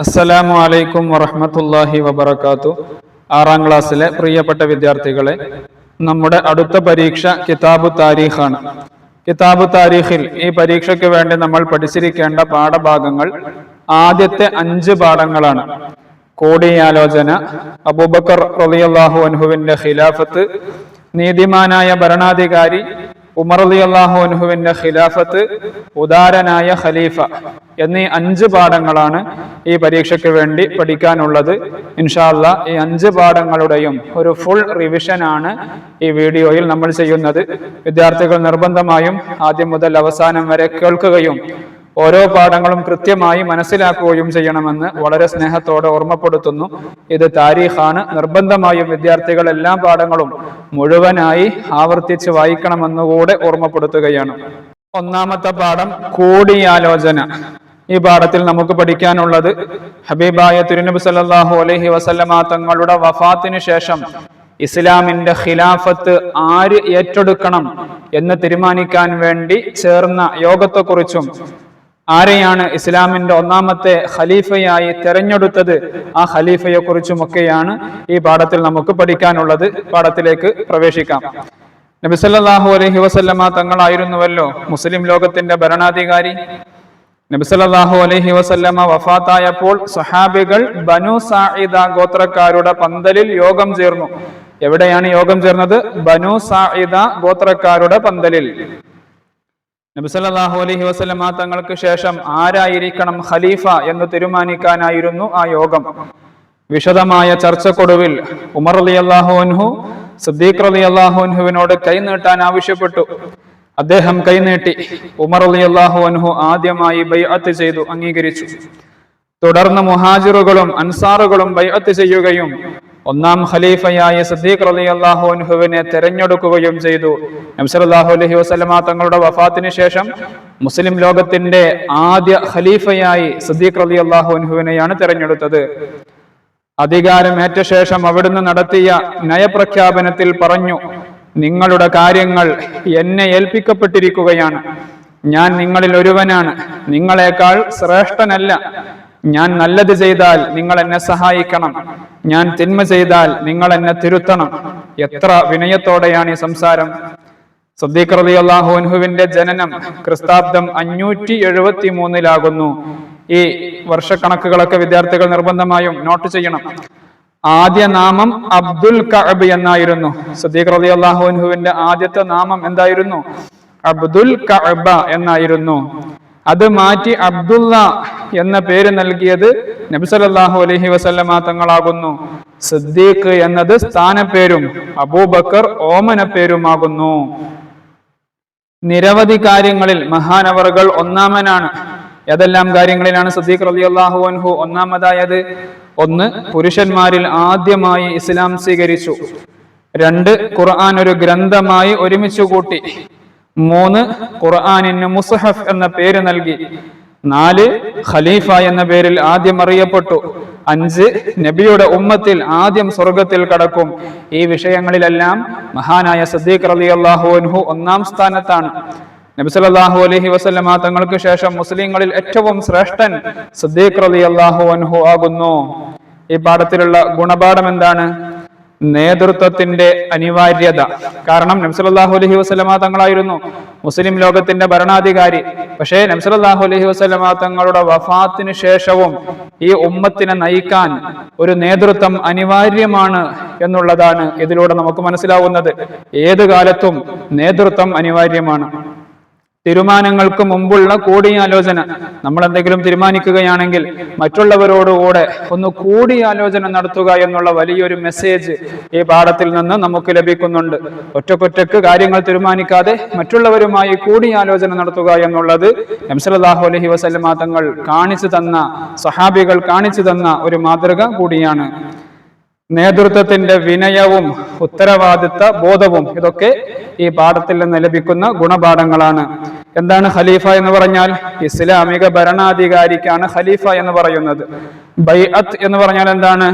അസ്സലാമു അലൈക്കും വറഹ്മത്തുള്ളാഹി വബറകാതുഹു. 6ാം ക്ലാസ്സിലെ പ്രിയപ്പെട്ട വിദ്യാർത്ഥികളെ, നമ്മുടെ അടുത്ത പരീക്ഷ കിതാബു താരീഖാണ്. കിതാബു താരീഖിൽ ഈ പരീക്ഷയ്ക്ക് വേണ്ടി നമ്മൾ പഠിച്ചിരിക്കേണ്ട പാഠഭാഗങ്ങൾ ആദ്യത്തെ 5 പാഠങ്ങളാണ്. കൂടിയാലോചന, അബൂബക്കർ റളിയല്ലാഹു അൻഹുവിന്റെ ഖിലാഫത്ത്, നീതിമാനായ ഭരണാധികാരി ഉമർ റളിയല്ലാഹു അൻഹുവിന്റെ ഖിലാഫത്ത്, ഉദാരനായ ഖലീഫ എന്നീ 5 പാഠങ്ങളാണ് ഈ പരീക്ഷയ്ക്ക് വേണ്ടി പഠിക്കാനുള്ളത്. ഇൻഷാ അല്ലാഹ് ഈ 5 പാഠങ്ങളുടെയും ഒരു ഫുൾ റിവിഷൻ ആണ് ഈ വീഡിയോയിൽ നമ്മൾ ചെയ്യുന്നത്. വിദ്യാർത്ഥികൾ നിർബന്ധമായും ആദ്യം മുതൽ അവസാനം വരെ കേൾക്കുകയും ഓരോ പാഠങ്ങളും കൃത്യമായി മനസ്സിലാക്കുകയും ചെയ്യണമെന്ന് വളരെ സ്നേഹത്തോടെ ഓർമ്മപ്പെടുത്തുന്നു. ഇത് താരീഖാണ്. നിർബന്ധമായും വിദ്യാർത്ഥികൾ എല്ലാ പാഠങ്ങളും മുഴുവനായി ആവർത്തിച്ച് വായിക്കണമെന്നുകൂടെ ഓർമ്മപ്പെടുത്തുകയാണ്. ഒന്നാമത്തെ പാഠം കൂടിയാലോചന. ഈ പാഠത്തിൽ നമുക്ക് പഠിക്കാനുള്ളത് ഹബീബായ തിരുനബി സല്ലല്ലാഹു അലൈഹി വസല്ലമ തങ്ങളുടെ വഫാത്തിന് ശേഷം ഇസ്ലാമിന്റെ ഖിലാഫത്ത് ആര് ഏറ്റെടുക്കണം എന്ന് തീരുമാനിക്കാൻ വേണ്ടി ചേർന്ന യോഗത്തെക്കുറിച്ചും ആരെയാണ് ഇസ്ലാമിന്റെ ഒന്നാമത്തെ ഖലീഫയായി തെരഞ്ഞെടുത്തത്, ആ ഖലീഫയെ കുറിച്ചുമൊക്കെയാണ് ഈ പാഠത്തിൽ നമുക്ക് പഠിക്കാനുള്ളത്. പാഠത്തിലേക്ക് പ്രവേശിക്കാം. നബി സല്ലല്ലാഹു അലൈഹി വസല്ലമ തങ്ങളായിരുന്നുവല്ലോ മുസ്ലിം ലോകത്തിന്റെ ഭരണാധികാരി. നബി സല്ലല്ലാഹു അലൈഹി വസല്ലമ വഫാത്തായപ്പോൾ സ്വഹാബികൾ ബനു സാഇദ ഗോത്രക്കാരുടെ പന്തലിൽ യോഗം ചേർന്നു. എവിടെയാണ് യോഗം ചേർന്നത്? ബനു സാഇദ ഗോത്രക്കാരുടെ പന്തലിൽ. നബി സല്ലല്ലാഹു അലൈഹി വസല്ലമ തങ്ങൾക്ക് ശേഷം ആരായിരിക്കണം ഖലീഫ എന്ന് തീരുമാനിക്കാനായിരുന്നു ആ യോഗം. വിശദമായ ചർച്ചക്കൊടുവിൽ ഉമർ റളിയല്ലാഹു അൻഹു സിദ്ദീഖ് റളിയല്ലാഹു അൻഹുവിനോട് കൈനീട്ടാൻ ആവശ്യപ്പെട്ടു. അദ്ദേഹം കൈനീട്ടി. ഉമർ റളിയല്ലാഹു അൻഹു ആദ്യമായി ബൈഅത്ത് ചെയ്തു, അംഗീകരിച്ചു. തുടർന്ന് മുഹാജിറുകളും അൻസാറുകളും ബൈഅത്ത് ചെയ്യുകയും ഒന്നാം ഖലീഫയായ സിദ്ദീഖ് റളിയല്ലാഹു അൻഹുവിനെ തെരഞ്ഞെടുക്കുകയും ചെയ്തു. നബി സല്ലല്ലാഹു അലൈഹി വസല്ലമ തങ്ങളുടെ വഫാത്തിന് ശേഷം മുസ്ലിം ലോകത്തിന്റെ ആദ്യ ഖലീഫയായി സിദ്ദീഖ് റളിയല്ലാഹു അൻഹുവിനെയാണ് തെരഞ്ഞെടുത്തത്. അധികാരമേറ്റ ശേഷം അവിടുന്ന് നടത്തിയ നയപ്രഖ്യാപനത്തിൽ പറഞ്ഞു, നിങ്ങളുടെ കാര്യങ്ങൾ എന്നെ ഏൽപ്പിക്കപ്പെട്ടിരിക്കുകയാണ്. ഞാൻ നിങ്ങളിൽ ഒരുവനാണ്, നിങ്ങളെക്കാൾ ശ്രേഷ്ഠനല്ല. ഞാൻ നല്ലത് ചെയ്താൽ നിങ്ങൾ എന്നെ സഹായിക്കണം, ഞാൻ തിന്മ ചെയ്താൽ നിങ്ങൾ എന്നെ തിരുത്തണം. എത്ര വിനയത്തോടെയാണ് ഈ സംസാരം! സിദ്ദീഖ് റളിയല്ലാഹു അൻഹുവിന്റെ ജനനം ക്രിസ്താബ്ദം 573 ഈ വർഷക്കണക്കുകളൊക്കെ വിദ്യാർത്ഥികൾ നിർബന്ധമായും നോട്ട് ചെയ്യണം. ആദ്യ നാമം അബ്ദുൽ കഅബ് എന്നായിരുന്നു. സിദ്ദീഖ് റളിയല്ലാഹു അൻഹുവിന്റെ ആദ്യത്തെ നാമം എന്തായിരുന്നു? അബ്ദുൽ കഅബ എന്നായിരുന്നു. അത് മാറ്റി അബ്ദുള്ള എന്ന പേര് നൽകിയത് നബി സല്ലല്ലാഹു അലൈഹി വസല്ലമ തങ്ങളാകുന്നു. സിദ്ദീഖ് എന്നത് സ്ഥാനപ്പേരും അബൂബക്കർ ഓമന പേരുമാകുന്നു. നിരവധി കാര്യങ്ങളിൽ മഹാനവറുകൾ ഒന്നാമനാണ്. ഏതെല്ലാം കാര്യങ്ങളിലാണ് സിദ്ദീഖ് റളിയല്ലാഹു അൻഹു ഒന്നാമതായത്? 1. പുരുഷന്മാരിൽ ആദ്യമായി ഇസ്ലാം സ്വീകരിച്ചു. 2. ഖുർആൻ ഒരു ഗ്രന്ഥമായി ഒരുമിച്ചു കൂട്ടി. 3. ഖുർആനിന് മുസ്ഹഫ് എന്ന പേര് നൽകി. 4. ഖലീഫ എന്ന പേരിൽ ആദ്യം അറിയപ്പെട്ടു. 5. നബിയുടെ ഉമ്മത്തിൽ ആദ്യം സ്വർഗത്തിൽ കടക്കും. ഈ വിഷയങ്ങളിലെല്ലാം മഹാനായ സിദ്ദീഖ് റളിയല്ലാഹു അൻഹു ഒന്നാം സ്ഥാനത്താണ്. നബി സല്ലല്ലാഹു അലൈഹി വസല്ലമ തങ്ങൾക്ക് ശേഷം മുസ്ലിങ്ങളിൽ ഏറ്റവും ശ്രേഷ്ഠൻ സിദ്ദീഖ് റളിയല്ലാഹു അൻഹു ആകുന്നു. ഈ പാഠത്തിലുള്ള ഗുണപാഠം എന്താണ്? നേതൃത്വത്തിന്റെ അനിവാര്യത. കാരണം നബി സല്ലല്ലാഹു അലൈഹി വസല്ലമ തങ്ങളായിരുന്നു മുസ്ലിം ലോകത്തിന്റെ ഭരണാധികാരി. പക്ഷേ നബി സല്ലല്ലാഹു അലൈഹി വസല്ലമ തങ്ങളുടെ വഫാത്തിന് ശേഷവും ഈ ഉമ്മത്തിനെ നയിക്കാൻ ഒരു നേതൃത്വം അനിവാര്യമാണ് എന്നുള്ളതാണ് ഇതിലൂടെ നമുക്ക് മനസ്സിലാവുന്നത്. ഏത് കാലത്തും നേതൃത്വം അനിവാര്യമാണ്. തീരുമാനങ്ങൾക്ക് മുമ്പുള്ള കൂടിയാലോചന. നമ്മൾ എന്തെങ്കിലും തീരുമാനിക്കുകയാണെങ്കിൽ മറ്റുള്ളവരോടുകൂടെ ഒന്ന് കൂടിയാലോചന നടത്തുക എന്നുള്ള വലിയൊരു മെസ്സേജ് ഈ പാഠത്തിൽ നിന്ന് നമുക്ക് ലഭിക്കുന്നുണ്ട്. ഒറ്റക്കൊറ്റക്ക് കാര്യങ്ങൾ തീരുമാനിക്കാതെ മറ്റുള്ളവരുമായി കൂടിയാലോചന നടത്തുക എന്നുള്ളത് നബി സല്ലല്ലാഹു അലൈഹി വസല്ലമ തങ്ങൾ കാണിച്ചു തന്ന, സ്വഹാബികൾ കാണിച്ചു തന്ന ഒരു മാതൃക കൂടിയാണ്. നേതൃത്വത്തിന്റെ വിനയവും ഉത്തരവാദിത്ത ബോധവും ഇതൊക്കെ ഈ പാഠത്തിൽ നിന്ന് ലഭിക്കുന്ന ഗുണപാഠങ്ങളാണ്. എന്താണ് ഖലീഫ എന്ന് പറഞ്ഞാൽ? ഇസ്ലാമിക ഭരണാധികാരിക്കാണ് ഖലീഫ എന്ന് പറയുന്നത്. ബൈഅത്ത് എന്ന് പറഞ്ഞാൽ എന്താണ്?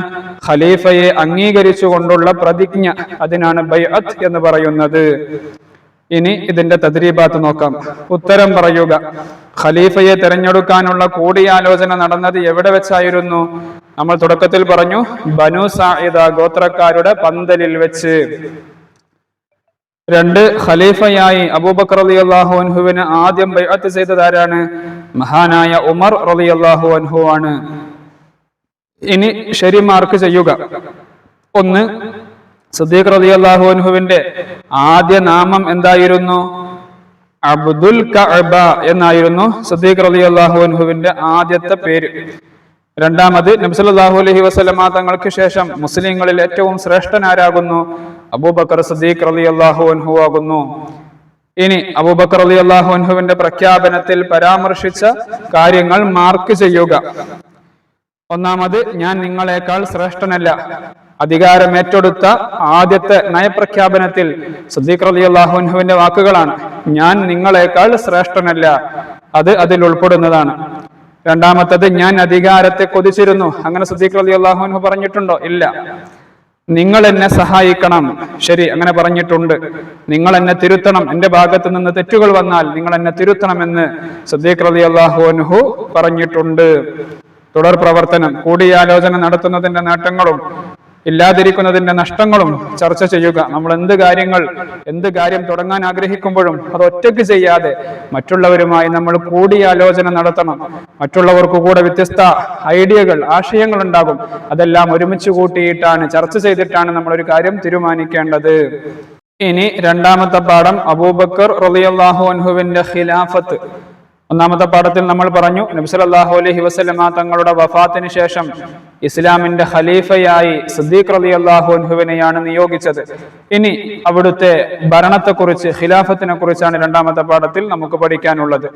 ഖലീഫയെ അംഗീകരിച്ചുകൊണ്ടുള്ള പ്രതിജ്ഞ, അതിനാണ് ബൈഅത്ത് എന്ന് പറയുന്നത്. ഇനി ഇതിന്റെ തദ്രീബാത്ത് നോക്കാം. ഉത്തരം പറയുക. ഖലീഫയെ തെരഞ്ഞെടുക്കാനുള്ള കൂടിയാലോചന നടന്നത് എവിടെ വെച്ചായിരുന്നു? നമ്മൾ തുടക്കത്തിൽ പറഞ്ഞു, ബനു സാഇദ ഗോത്രക്കാരുടെ പന്തലിൽ വെച്ച്. 2, ഖലീഫയായി അബൂബക്കർ റളിയല്ലാഹു അൻഹുവിന് ആദ്യം ബൈഅത്ത് ചെയ്തത് ആരാണ്? മഹാനായ ഉമർ റളിയല്ലാഹു അൻഹു ആണ്. ഇനി ശരി മാർക്ക് ചെയ്യുക. 1, സിദ്ദീഖ് റളിയല്ലാഹു അൻഹുവിന്റെ ആദ്യ നാമം എന്തായിരുന്നു? അബ്ദുൽ കഅബ എന്നായിരുന്നു സിദ്ദീഖ് റളിയല്ലാഹു അൻഹുവിന്റെ ആദ്യത്തെ പേര്. 2, നബി സല്ലല്ലാഹു അലൈഹി വസല്ലമ തങ്ങൾക്ക് ശേഷം മുസ്ലിങ്ങളിൽ ഏറ്റവും ശ്രേഷ്ഠനാരാകുന്നു? അബൂബക്കർ സിദ്ദീഖ് റളിയല്ലാഹു അൻഹു ആകുന്നു. ഇനി അബൂബക്കർ റളിയല്ലാഹു അൻഹുവിന്റെ പ്രഖ്യാപനത്തിൽ പരാമർശിച്ച കാര്യങ്ങൾ മാർക്ക് ചെയ്യുക. 1, ഞാൻ നിങ്ങളെക്കാൾ ശ്രേഷ്ഠനല്ല. അധികാരം ഏറ്റെടുത്ത ആദ്യത്തെ നയപ്രഖ്യാപനത്തിൽ സിദ്ദീഖ് റളിയല്ലാഹു അൻഹുവിന്റെ വാക്കുകളാണ്, ഞാൻ നിങ്ങളെക്കാൾ ശ്രേഷ്ഠനല്ല. അത് അതിൽ ഉൾപ്പെടുന്നതാണ്. 2, ഞാൻ അധികാരത്തെ കൊതിച്ചിരുന്നു. അങ്ങനെ സിദ്ദീഖ് റളിയല്ലാഹു അൻഹു പറഞ്ഞിട്ടുണ്ടോ? ഇല്ല. നിങ്ങൾ എന്നെ സഹായിക്കണം. ശരി, അങ്ങനെ പറഞ്ഞിട്ടുണ്ട്. നിങ്ങൾ എന്നെ തിരുത്തണം, എന്റെ ഭാഗത്ത് നിന്ന് തെറ്റുകൾ വന്നാൽ നിങ്ങൾ എന്നെ തിരുത്തണമെന്ന് സിദ്ദീഖ് റളിയല്ലാഹു അൻഹു പറഞ്ഞിട്ടുണ്ട്. തുടർ പ്രവർത്തനം, കൂടിയാലോചന നടത്തുന്നതിന്റെ നേട്ടങ്ങളും ഇല്ലാതിരിക്കുന്നതിന്റെ നഷ്ടങ്ങളും ചർച്ച ചെയ്യുക. നമ്മൾ എന്ത് കാര്യം തുടങ്ങാൻ ആഗ്രഹിക്കുമ്പോഴും അത് ഒറ്റയ്ക്ക് ചെയ്യാതെ മറ്റുള്ളവരുമായി നമ്മൾ കൂടിയാലോചന നടത്തണം. മറ്റുള്ളവർക്ക് കൂടെ വ്യത്യസ്ത ഐഡിയകൾ, ആശയങ്ങൾ ഉണ്ടാകും. അതെല്ലാം ഒരുമിച്ച് കൂട്ടിയിട്ടാണ്, ചർച്ച ചെയ്തിട്ടാണ് നമ്മൾ ഒരു കാര്യം തീരുമാനിക്കേണ്ടത്. ഇനി 2ാമത്തെ പാഠം, അബൂബക്കർ റളിയല്ലാഹു അൻഹുവിന്റെ ഖിലാഫത്ത്. 1ാമത്തെ പാഠത്തിൽ നമ്മൾ പറഞ്ഞു, നബി സല്ലല്ലാഹു അലൈഹി വസല്ലമ തങ്ങളുടെ വഫാത്തിന് ശേഷം ഇസ്ലാമിന്റെ ഖലീഫയായി സിദ്ദീഖ് റളിയല്ലാഹു അൻഹുവിനെയാണ് നിയോഗിച്ചത്. ഇനി അവിടുത്തെ ഭരണത്തെക്കുറിച്ച്, ഖിലാഫത്തിനെ കുറിച്ചാണ് 2ാമത്തെ പാഠത്തിൽ നമുക്ക് പഠിക്കാനുള്ളത്.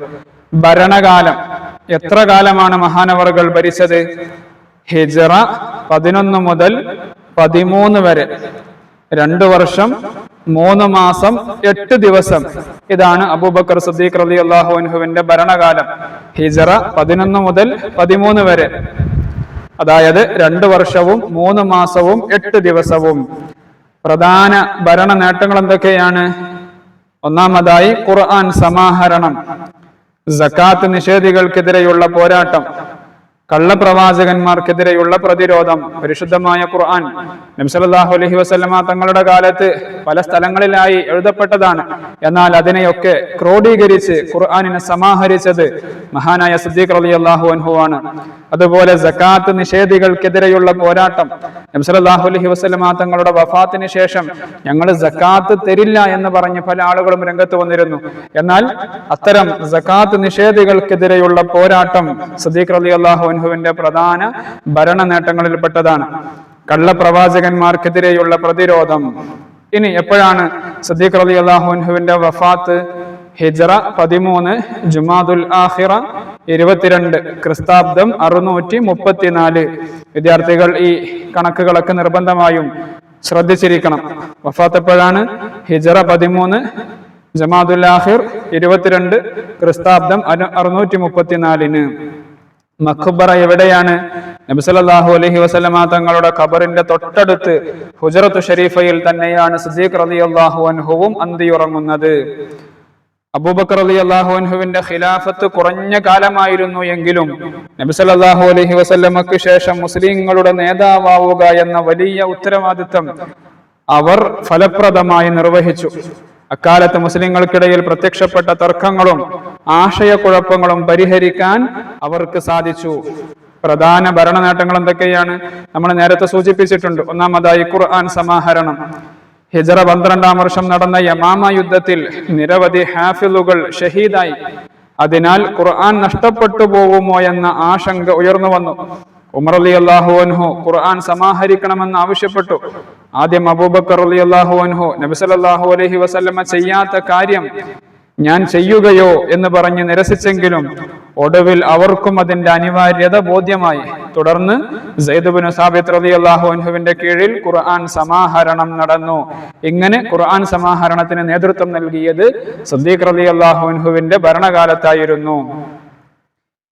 ഭരണകാലം, എത്ര കാലമാണ് മഹാനവറുകൾ ഭരിച്ചത്? ഹിജ്റ 11 മുതൽ 13 വരെ, 2 വർഷം 3 മാസം 8 ദിവസം. ഇതാണ് അബൂബക്കർ സിദ്ദീഖ് റളിയല്ലാഹു അൻഹുവിന്റെ ഭരണകാലം. ഹിജ്റ 11 മുതൽ 13 വരെ, അതായത് 2 വർഷവും 3 മാസവും 8 ദിവസവും. പ്രധാന ഭരണ നേട്ടങ്ങൾ എന്തൊക്കെയാണ്? 1, ഖുർആൻ സമാഹരണം, സകാത്ത് നിഷേധികൾക്കെതിരെയുള്ള പോരാട്ടം, കള്ളപ്രവാചകന്മാർക്കെതിരെയുള്ള പ്രതിരോധം. പരിശുദ്ധമായ ഖുർആൻ നബി സല്ലല്ലാഹു അലൈഹി വസല്ലമ തങ്ങളുടെ കാലത്ത് പല സ്ഥലങ്ങളിലായി എഴുതപ്പെട്ടതാണ്. എന്നാൽ അതിനെയൊക്കെ ക്രോഡീകരിച്ച് ഖുർആനിനെ സമാഹരിച്ചത് മഹാനായ സിദ്ദീഖ് റളിയല്ലാഹു അൻഹു ആണ്. അതുപോലെ സകാത്ത് നിഷേധികൾക്കെതിരെയുള്ള പോരാട്ടം. നബി സല്ലല്ലാഹു അലൈഹി വസല്ലമ തങ്ങളുടെ വഫാത്തിന് ശേഷം ഞങ്ങൾ സകാത്ത് തരില്ല എന്ന് പറഞ്ഞ് പല ആളുകളും രംഗത്ത് വന്നിരുന്നു. എന്നാൽ അത്തരം സകാത്ത് നിഷേധികൾക്കെതിരെയുള്ള പോരാട്ടം സിദ്ദീഖ് റളിയല്ലാഹു അൻഹുവിന്റെ പ്രധാന ഭരണ നേട്ടങ്ങളിൽപ്പെട്ടതാണ്. കള്ളപ്രവാചകന്മാർക്കെതിരെയുള്ള പ്രതിരോധം. ഇനി എപ്പോഴാണ് സിദ്ദീഖ് റളിയല്ലാഹു അൻഹുവിന്റെ വഫാത്ത്? ഹിജ്റ 13 ജുമാദുൽ ആഖിറ 22 ക്രിസ്താബ്ദം 634. വിദ്യാർത്ഥികൾ ഈ കണക്കുകളൊക്കെ നിർബന്ധമായും ശ്രദ്ധിച്ചിരിക്കണം. വഫാത്ത് എപ്പോഴാണ്? ഹിജ്റ 13 ജുമാദുൽ ആഖിർ 22 ക്രിസ്താബ്ദം 634. മഖ്ബറ എവിടെയാണ്? നബി സല്ലല്ലാഹു അലൈഹി വസല്ലമ തങ്ങളുടെ ഖബറിന്റെ തൊട്ടടുത്ത് ഹുജറത്തു ഷരീഫയിൽ തന്നെയാണ് സിദ്ദീഖ് റളിയല്ലാഹു അൻഹുവും അന്തിയുറങ്ങുന്നത്. അബൂബക്കർ റളിയല്ലാഹു അൻഹുവിന്റെ ഖിലാഫത്ത് കുറഞ്ഞ കാലമായിരുന്നു എങ്കിലും നബി സല്ലല്ലാഹു അലൈഹി വസല്ലമക്ക് ശേഷം മുസ്ലിങ്ങളുടെ നേതാവാവുക എന്ന വലിയ ഉത്തരവാദിത്തം അവർ ഫലപ്രദമായി നിർവഹിച്ചു. അക്കാലത്ത് മുസ്ലിങ്ങൾക്കിടയിൽ പ്രത്യക്ഷപ്പെട്ട തർക്കങ്ങളും ആശയക്കുഴപ്പങ്ങളും പരിഹരിക്കാൻ അവർക്ക് സാധിച്ചു. പ്രധാന ഭരണ നേട്ടങ്ങൾ എന്തൊക്കെയാണ്? നമ്മൾ നേരത്തെ സൂചിപ്പിച്ചിട്ടുണ്ട്. 1, ഖുർആൻ സമാഹരണം. ഹിജ്റ 12-ാം വർഷം നടന്ന യമാമ യുദ്ധത്തിൽ നിരവധി ഹാഫിളുകൾ ഷഹീദായി. അതിനാൽ ഖുർആൻ നഷ്ടപ്പെട്ടു പോകുമോ എന്ന ആശങ്ക ഉയർന്നു വന്നു. ഉമർ റളിയല്ലാഹു അൻഹു ഖുർആൻ സമാഹരിക്കണമെന്ന് ആവശ്യപ്പെട്ടു. ആദ്യം അബൂബക്കർ റളിയല്ലാഹു അൻഹു നബി സല്ലല്ലാഹു അലൈഹി വസല്ലമ ചെയ്യാത്ത കാര്യം ഞാൻ ചെയ്യുകയോ എന്ന് പറഞ്ഞ് നിരസിച്ചെങ്കിലും ഒടുവിൽ അവർക്കും അതിന്റെ അനിവാര്യത ബോധ്യമായി. തുടർന്ന് സയ്യിദ് ഇബ്നു സാബിത്ത് റളിയല്ലാഹു അൻഹുവിന്റെ കീഴിൽ ഖുർആൻ സമാഹരണം നടന്നു. ഇങ്ങനെ ഖുർആൻ സമാഹരണത്തിന് നേതൃത്വം നൽകിയത് സിദ്ദീഖ് റളിയല്ലാഹു അൻഹുവിന്റെ ഭരണകാലത്തായിരുന്നു.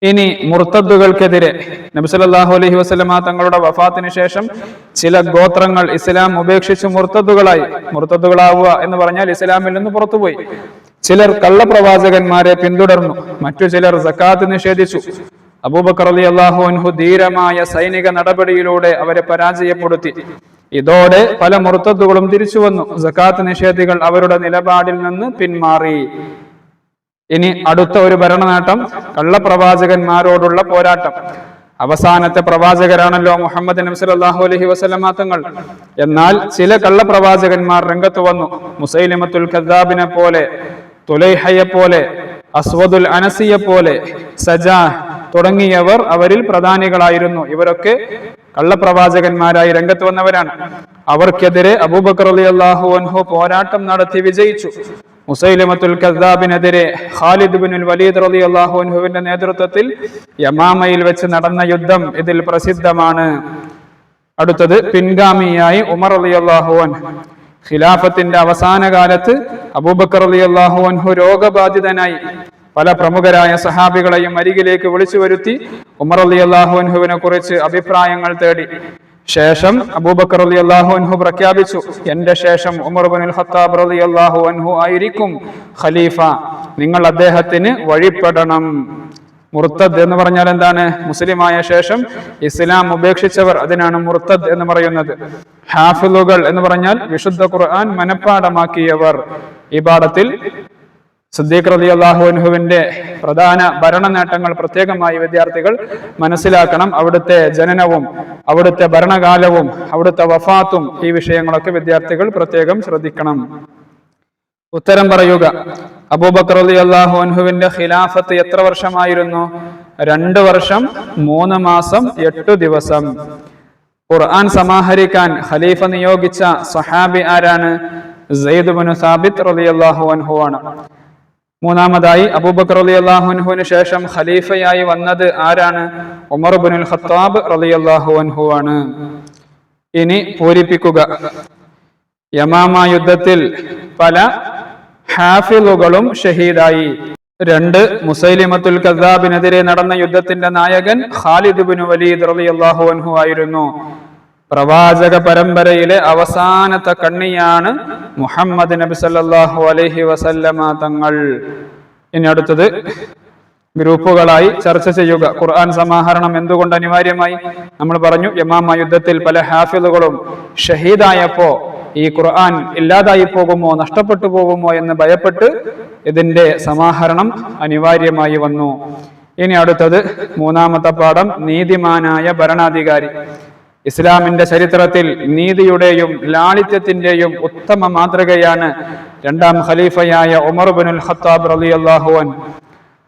ഇനി മുർത്തദ്ദുകൾക്കെതിരെ നബി സല്ലല്ലാഹു അലൈഹി വസല്ലമ തങ്ങളുടെ വഫാത്തിന് ശേഷം ചില ഗോത്രങ്ങൾ ഇസ്ലാം ഉപേക്ഷിച്ച് മുർത്തദ്ദുകളാവുക എന്ന് പറഞ്ഞാൽ ഇസ്ലാമിൽ നിന്ന് പുറത്തുപോയി. ചിലർ കള്ളപ്രവാചകന്മാരെ പിന്തുടർന്നു, മറ്റു ചിലർ സക്കാത്ത് നിഷേധിച്ചു. അബൂബക്കർ റളിയല്ലാഹു അൻഹു ധീരമായ സൈനിക നടപടിയിലൂടെ അവരെ പരാജയപ്പെടുത്തി. ഇതോടെ പല മുർത്തദ്ദുകളും തിരിച്ചു വന്നു. സക്കാത്ത് നിഷേധികൾ അവരുടെ നിലപാടിൽ നിന്ന് പിന്മാറി. ഇനി അടുത്ത ഒരു ഭരണനേട്ടം കള്ളപ്രവാചകന്മാരോടുള്ള പോരാട്ടം. അവസാനത്തെ പ്രവാചകരാണല്ലോ മുഹമ്മദ് നബി സല്ലല്ലാഹു അലൈഹി വസല്ലമ തങ്ങൾ. എന്നാൽ ചില കള്ളപ്രവാചകന്മാർ രംഗത്ത് വന്നു. മുസൈലിമത്തുൽ കദ്ദാബിനെ പോലെ, തുലൈഹയെ പോലെ, അസ്വദുൽ അനസിയെ പോലെ, സജാഹ് തുടങ്ങിയവർ അവരിൽ പ്രധാനികളായിരുന്നു. ഇവരൊക്കെ കള്ളപ്രവാചകന്മാരായി രംഗത്ത് വന്നവരാണ്. അവർക്കെതിരെ അബൂബക്കർ റളിയല്ലാഹു അൻഹു പോരാട്ടം നടത്തി വിജയിച്ചു. മുസൈലിമത്തുൽ കദ്ദാബിനെതിരെ ഖാലിദ് ഇബ്നുൽ വലീദ് റളിയല്ലാഹു അൻഹുവിന്റെ നേതൃത്വത്തിൽ യമാമയിൽ വെച്ച് നടന്ന യുദ്ധം ഇതിൽ പ്രസിദ്ധമാണ്. അടുത്തത് പിൻഗാമിയായി ഉമർ റളിയല്ലാഹു അൻഹു. ഖിലാഫത്തിന്റെ അവസാന കാലത്ത് അബൂബക്കർ റളിയല്ലാഹു അൻഹു രോഗബാധിതനായി. പല പ്രമുഖരായ സഹാബികളെയും അരികിലേക്ക് വിളിച്ചു വരുത്തി ഉമർ റളിയല്ലാഹു അൻഹുവിനെ കുറിച്ച് അഭിപ്രായങ്ങൾ തേടി. ശേഷം അബൂബക്കർ റളിയല്ലാഹു അൻഹു പ്രഖ്യാപിച്ചു, എന്റെ ശേഷം ഉമർ ഇബ്നുൽ ഖത്താബ് റളിയല്ലാഹു അൻഹു ആയിരിക്കും ഖലീഫ, നിങ്ങൾ അദ്ദേഹത്തിന് വഴിപ്പെടണം. മുർത്തദ് എന്ന് പറഞ്ഞാൽ എന്താണ്? മുസ്ലിമായ ശേഷം ഇസ്ലാം ഉപേക്ഷിച്ചവർ, അതിനാണ് മുർത്തദ് എന്ന് പറയുന്നത്. ഹാഫിളുകൾ എന്ന് പറഞ്ഞാൽ വിശുദ്ധ ഖുർആൻ മനഃപ്പാഠമാക്കിയവർ. ഈ പാഠത്തിൽ സിദ്ദീഖ് റളിയല്ലാഹു അൻഹുവിന്റെ പ്രധാന ഭരണ നേട്ടങ്ങൾ പ്രത്യേകമായി വിദ്യാർത്ഥികൾ മനസ്സിലാക്കണം. അവിടുത്തെ ജനനവും അവിടുത്തെ ഭരണകാലവും അവിടുത്തെ വഫാത്തും ഈ വിഷയങ്ങളൊക്കെ വിദ്യാർത്ഥികൾ പ്രത്യേകം ശ്രദ്ധിക്കണം. ഉത്തരം പറയുക. അബൂബക്കർ റളിയല്ലാഹു അൻഹുവിന്റെ ഖിലാഫത്ത് എത്ര വർഷമായിരുന്നു? 2 വർഷം 3 മാസം 8 ദിവസം. ഖുർആൻ സമാഹരിക്കാൻ ഖലീഫ നിയോഗിച്ച സഹാബി ആരാണ്? സയ്യിദ് ഇബ്നു സാബിത്ത് റളിയല്ലാഹു അൻഹു ആണ്. മൂന്നാമതായി അബൂബക്കർ റളിയല്ലാഹു അൻഹുവിന് ശേഷം ഖലീഫയായി വന്നത് ആരാണ്? ഉമർ ഇബ്നുൽ ഖത്താബ് റളിയല്ലാഹു അൻഹു ആണ്. ഇനി പൂരിപ്പിക്കുക. യമാമ യുദ്ധത്തിൽ പല ഹാഫിളുകളും ഷഹീദായി. 2 മുസൈലിമത്തുൽ കദ്ദാബിനെതിരെ നടന്ന യുദ്ധത്തിന്റെ നായകൻ ഖാലിദ് ഇബ്നു വലീദ് റളിയല്ലാഹു അൻഹു ആയിരുന്നു. പ്രവാചക പരമ്പരയിലെ അവസാനത്തെ കണ്ണിയാണ് മുഹമ്മദ് നബി സല്ലല്ലാഹു അലൈഹി വസല്ലമ തങ്ങൾ. ഇനി അടുത്തത് ഗ്രൂപ്പുകളായി ചർച്ച ചെയ്യുക. ഖുർആൻ സമാഹരണം എന്തുകൊണ്ട് അനിവാര്യമായി? നമ്മൾ പറഞ്ഞു, യമാമ യുദ്ധത്തിൽ പല ഹാഫിളുകളും ഷഹീദായപ്പോ ഈ ഖുർആൻ ഇല്ലാതായി പോകുമോ, നഷ്ടപ്പെട്ടു പോകുമോ എന്ന് ഭയപ്പെട്ട് ഇതിന്റെ സമാഹരണം അനിവാര്യമായി വന്നു. ഇനി അടുത്തത് 3-ാമത്തെ പാഠം, നീതിമാനായ ഭരണാധികാരി. ഇസ്ലാമിന്റെ ചരിത്രത്തിൽ നീതിയുടെയും ലാളിത്യത്തിന്റെയും ഉത്തമ മാതൃകയാണ് 2ാം ഖലീഫയായ ഉമർ ഇബ്നുൽ ഖത്താബ് റളിയല്ലാഹു അൻഹു.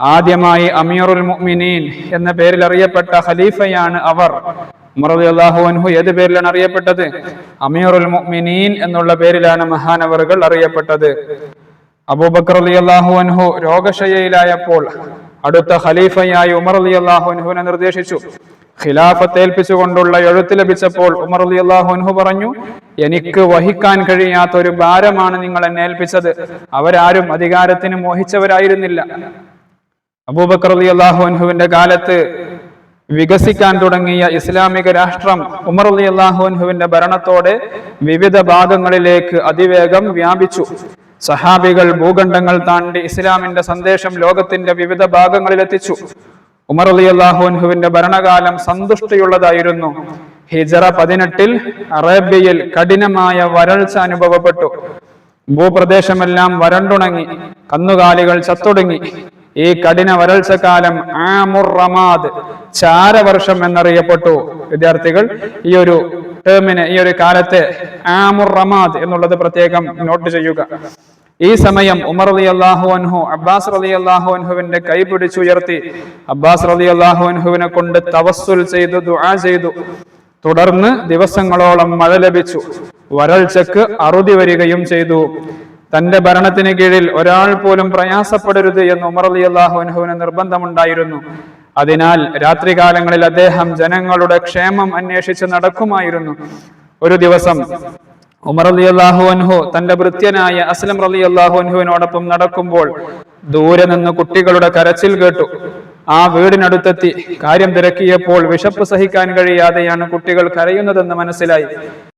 ആദ്യമായി അമീറുൽ മുഅ്മിനീൻ എന്ന പേരിൽ അറിയപ്പെട്ട ഖലീഫയാണ് അവർ. ഉമർ റളിയല്ലാഹു അൻഹു ഏത് പേരിലാണ് അറിയപ്പെട്ടത്? അമീറുൽ മുഅ്മിനീൻ എന്നുള്ള പേരിലാണ് മഹാനവറുകൾ അറിയപ്പെട്ടത്. അബൂബക്കർ റളിയല്ലാഹു അൻഹു രോഗശയ്യയിലായപ്പോൾ അടുത്ത ഖലീഫയായി ഉമർ റളിയല്ലാഹു അൻഹുവിനെ നിർദ്ദേശിച്ചു. ഖിലാഫത്ത് ഏൽപ്പിച്ചുകൊണ്ടുള്ള എഴുത്ത് ലഭിച്ചപ്പോൾ ഉമർ റളിയല്ലാഹു അൻഹു പറഞ്ഞു, എനിക്ക് വഹിക്കാൻ കഴിയാത്ത ഒരു ഭാരമാണ് നിങ്ങൾ എന്നെ ഏൽപ്പിച്ചത്. അവരാരും അധികാരത്തിന് മോഹിച്ചവരായിരുന്നില്ല. അബൂബക്കർ റളിയല്ലാഹു അൻഹുവിന്റെ കാലത്ത് വികസിക്കാൻ തുടങ്ങിയ ഇസ്ലാമിക രാഷ്ട്രം ഉമർ റളിയല്ലാഹു അൻഹുവിന്റെ ഭരണത്തോടെ വിവിധ ഭാഗങ്ങളിലേക്ക് അതിവേഗം വ്യാപിച്ചു. സഹാബികൾ ഭൂഖണ്ഡങ്ങൾ താണ്ടി ഇസ്ലാമിന്റെ സന്ദേശം ലോകത്തിന്റെ വിവിധ ഭാഗങ്ങളിൽ എത്തിച്ചു. ഉമർ റളിയല്ലാഹു അൻഹുവിന്റെ ഭരണകാലം സന്തുഷ്ടിയുള്ളതായിരുന്നു. ഹിജറ 18 അറേബ്യയിൽ കഠിനമായ വരൾച്ച അനുഭവപ്പെട്ടു. ഭൂപ്രദേശമെല്ലാം വരണ്ടുണങ്ങി, കന്നുകാലികൾ ചത്തൊടുങ്ങി. ഈ കഠിന വരൾച്ചക്കാലം ആമുർ റമാദ്, ചാരവർഷം എന്നറിയപ്പെട്ടു. വിദ്യാർത്ഥികൾ ഈ ഒരു ടേമിനെ, ഈ ഒരു കാലത്തെ ആമുർ റമാദ് എന്നുള്ളത് പ്രത്യേകം നോട്ട് ചെയ്യുക. ഈ സമയം ഉമർ റളിയല്ലാഹു അൻഹു അബ്ബാസ് റളിയല്ലാഹു അൻഹുവിന്റെ കൈ പിടിച്ചുയർത്തി അബ്ബാസ് റളിയല്ലാഹു അൻഹുവിനെ കൊണ്ട് തവസ്സുൽ ചെയ്തു, ദുആ ചെയ്തു. തുടർന്ന് ദിവസങ്ങളോളം മഴ ലഭിച്ചു. വരൾച്ചക്ക് അറുതി വരികയും ചെയ്തു. തന്റെ ഭരണത്തിന് കീഴിൽ ഒരാൾ പോലും പ്രയാസപ്പെടരുത് എന്ന് ഉമർ റളിയല്ലാഹു അൻഹുവിന് നിർബന്ധമുണ്ടായിരുന്നു. അതിനാൽ രാത്രികാലങ്ങളിൽ അദ്ദേഹം ജനങ്ങളുടെ ക്ഷേമം അന്വേഷിച്ച് നടക്കുമായിരുന്നു. ഒരു ദിവസം ഉമർ റളിയല്ലാഹു അൻഹു തന്റെ ഭൃത്യനായ അസ്ലം റളിയല്ലാഹു അൻഹുവിനോടൊപ്പം നടക്കുമ്പോൾ ദൂരെ നിന്ന് കുട്ടികളുടെ കരച്ചിൽ കേട്ടു. ആ വീടിനടുത്തെത്തി. കാര്യം തിരക്കിയപ്പോൾ വിശപ്പ് സഹിക്കാൻ കഴിയാതെയാണ് കുട്ടികൾ കരയുന്നതെന്ന് മനസ്സിലായി.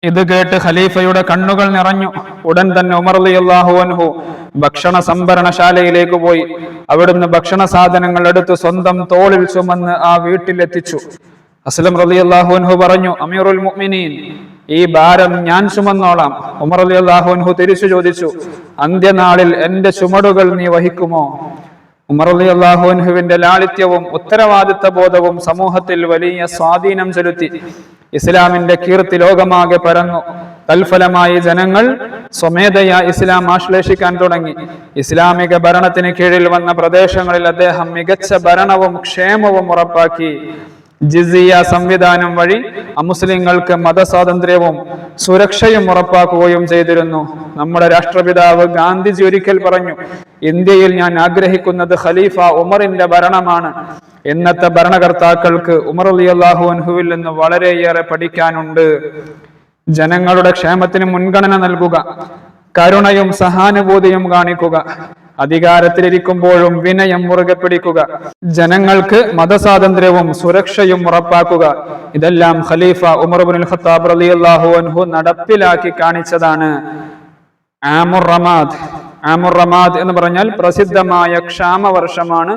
ഇത് കേട്ട് ഖലീഫയുടെ കണ്ണുകൾ നിറഞ്ഞു. ഉടൻ തന്നെ ഉമർ റളിയല്ലാഹു അൻഹു ഭക്ഷണ സംഭരണശാലയിലേക്ക് പോയി. അവിടുന്ന് ഭക്ഷണ സാധനങ്ങൾ എടുത്ത് സ്വന്തം തോളിൽ ചുമന്ന് ആ വീട്ടിലെത്തിച്ചു. അസ്ലം റളിയല്ലാഹു അൻഹു പറഞ്ഞു, അമീറുൽ മുഅ്മിനീൻ, ഈ ഭാരം ഞാൻ ചുമന്നോളാം. ഉമർ റളിയല്ലാഹു അൻഹു തിരിച്ചു ചോദിച്ചു, അന്ത്യനാളിൽ എന്റെ ചുമടുകൾ നീ വഹിക്കുമോ? ഉമർ റളിയല്ലാഹു അൻഹുവിന്റെ ലാളിത്യവും ഉത്തരവാദിത്ത ബോധവും സമൂഹത്തിൽ വലിയ സ്വാധീനം ചെലുത്തി. ഇസ്ലാമിന്റെ കീർത്തി ലോകമാകെ പരന്നു. തൽഫലമായി ജനങ്ങൾ സ്വമേധയാ ഇസ്ലാം ആശ്ലേഷിക്കാൻ തുടങ്ങി. ഇസ്ലാമിക ഭരണത്തിന് കീഴിൽ വന്ന പ്രദേശങ്ങളിൽ അദ്ദേഹം മികച്ച ഭരണവും ക്ഷേമവും ഉറപ്പാക്കി. ജിസിയ സംവിധാനം വഴി അമുസ്ലിങ്ങൾക്ക് മതസ്വാതന്ത്ര്യവും സുരക്ഷയും ഉറപ്പാക്കുകയും ചെയ്തിരുന്നു. നമ്മുടെ രാഷ്ട്രപിതാവ് ഗാന്ധിജി ഒരിക്കൽ പറഞ്ഞു, ഇന്ത്യയിൽ ഞാൻ ആഗ്രഹിക്കുന്നത് ഖലീഫ ഉമറിന്റെ ഭരണമാണ്. ഇന്നത്തെ ഭരണകർത്താക്കൾക്ക് ഉമർ റളിയല്ലാഹു അൻഹുവിൽ നിന്ന് വളരെയേറെ പഠിക്കാനുണ്ട്. ജനങ്ങളുടെ ക്ഷേമത്തിന് മുൻഗണന നൽകുക, കരുണയും സഹാനുഭൂതിയും കാണിക്കുക, അധികാരത്തിലിരിക്കുമ്പോഴും വിനയം മുറുകെ പിടിക്കുക, ജനങ്ങൾക്ക് മതസ്വാതന്ത്ര്യവും സുരക്ഷയും ഉറപ്പാക്കുക. ഇതെല്ലാം ഖലീഫ ഉമർ ഇബ്നുൽ ഖത്താബ് റളിയല്ലാഹു അൻഹു നടപ്പിലാക്കി കാണിച്ചതാണ്. ആമുർ റമാദ്. ആമുർ റമാദ് എന്ന് പറഞ്ഞാൽ പ്രസിദ്ധമായ ക്ഷാമവർഷമാണ്